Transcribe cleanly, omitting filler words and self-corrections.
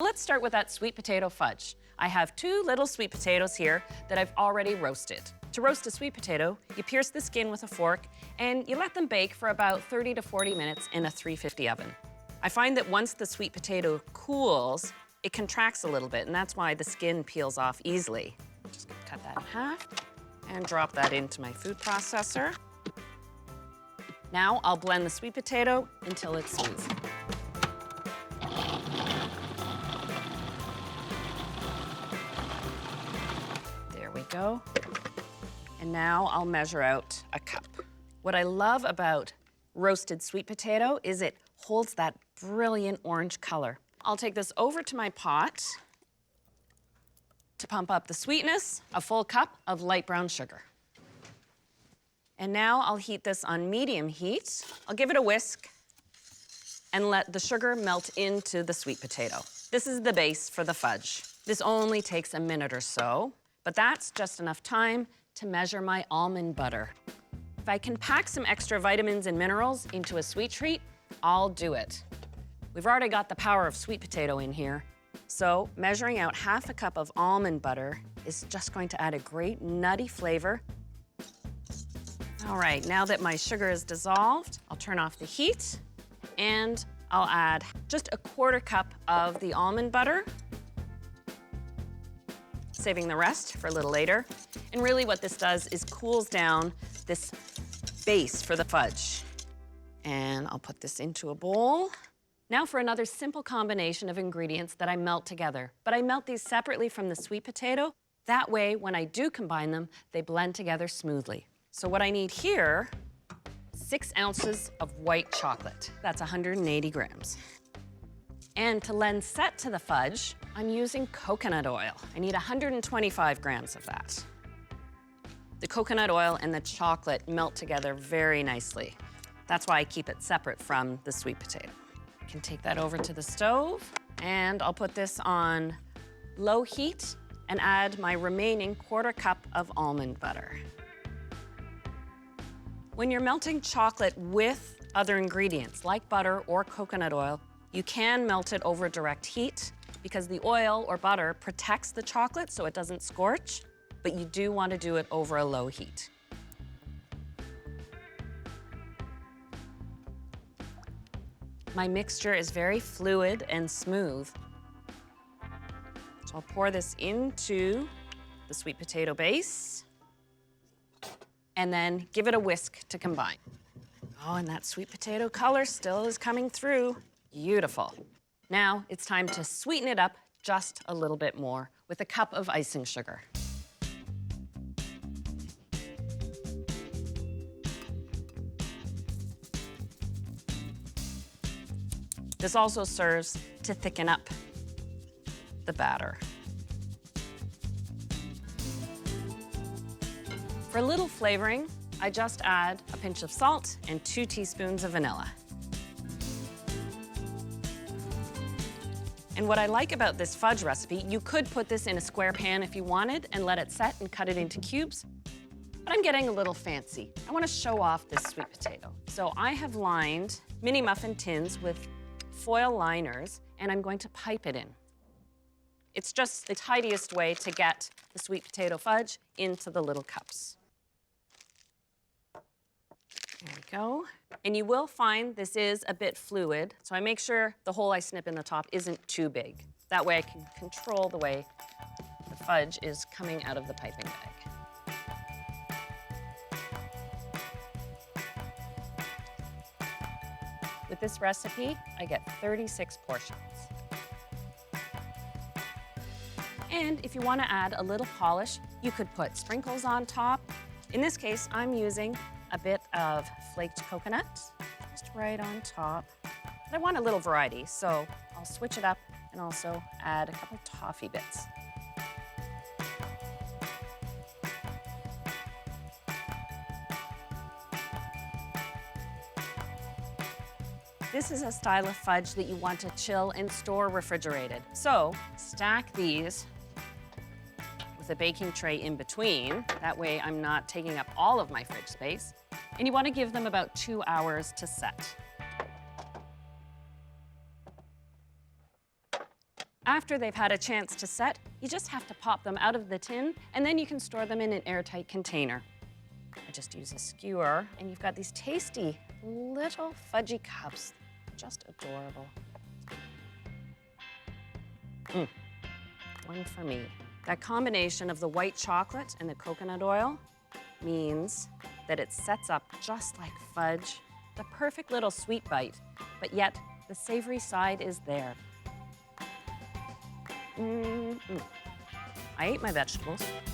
Let's start with that sweet potato fudge. I have 2 little sweet potatoes here that I've already roasted. To roast a sweet potato, you pierce the skin with a fork and you let them bake for about 30 to 40 minutes in a 350 oven. I find that once the sweet potato cools, it contracts a little bit, and that's why the skin peels off easily. Just gonna cut that in half and drop that into my food processor. Now I'll blend the sweet potato until it's smooth. There we go. And now I'll measure out a cup. What I love about roasted sweet potato is it holds that brilliant orange color. I'll take this over to my pot to pump up the sweetness, a full cup of light brown sugar. And now I'll heat this on medium heat. I'll give it a whisk and let the sugar melt into the sweet potato. This is the base for the fudge. This only takes a minute or so, but that's just enough time to measure my almond butter. If I can pack some extra vitamins and minerals into a sweet treat, I'll do it. We've already got the power of sweet potato in here, so measuring out half a cup of almond butter is just going to add a great nutty flavor. All right, now that my sugar is dissolved, I'll turn off the heat and I'll add just a 1/4 cup of the almond butter, saving the rest for a little later. And really what this does is cools down this base for the fudge. And I'll put this into a bowl. Now for another simple combination of ingredients that I melt together. But I melt these separately from the sweet potato. That way, when I do combine them, they blend together smoothly. So what I need here, 6 ounces of white chocolate. That's 180 grams. And to lend set to the fudge, I'm using coconut oil. I need 125 grams of that. The coconut oil and the chocolate melt together very nicely. That's why I keep it separate from the sweet potato. I can take that over to the stove, and I'll put this on low heat and add my remaining 1/4 cup of almond butter. When you're melting chocolate with other ingredients, like butter or coconut oil, you can melt it over direct heat because the oil or butter protects the chocolate so it doesn't scorch, but you do want to do it over a low heat. My mixture is very fluid and smooth. So I'll pour this into the sweet potato base and then give it a whisk to combine. Oh, and that sweet potato color still is coming through. Beautiful. Now it's time to sweeten it up just a little bit more with a cup of icing sugar. This also serves to thicken up the batter. For a little flavoring, I just add a pinch of salt and 2 teaspoons of vanilla. And what I like about this fudge recipe, you could put this in a square pan if you wanted and let it set and cut it into cubes, but I'm getting a little fancy. I want to show off this sweet potato. So I have lined mini muffin tins with foil liners, and I'm going to pipe it in. It's just the tidiest way to get the sweet potato fudge into the little cups. There we go. And you will find this is a bit fluid, so I make sure the hole I snip in the top isn't too big. That way I can control the way the fudge is coming out of the piping bag. With this recipe, I get 36 portions. And if you want to add a little polish, you could put sprinkles on top. In this case, I'm using a bit of flaked coconut, just right on top. But I want a little variety, so I'll switch it up and also add a couple toffee bits. This is a style of fudge that you want to chill and store refrigerated. So stack these with a baking tray in between. That way I'm not taking up all of my fridge space. And you want to give them about 2 hours to set. After they've had a chance to set, you just have to pop them out of the tin, and then you can store them in an airtight container. I just use a skewer, and you've got these tasty little fudgy cups. Just adorable. One for me. That combination of the white chocolate and the coconut oil means that it sets up just like fudge, the perfect little sweet bite, but yet the savory side is there. I ate my vegetables.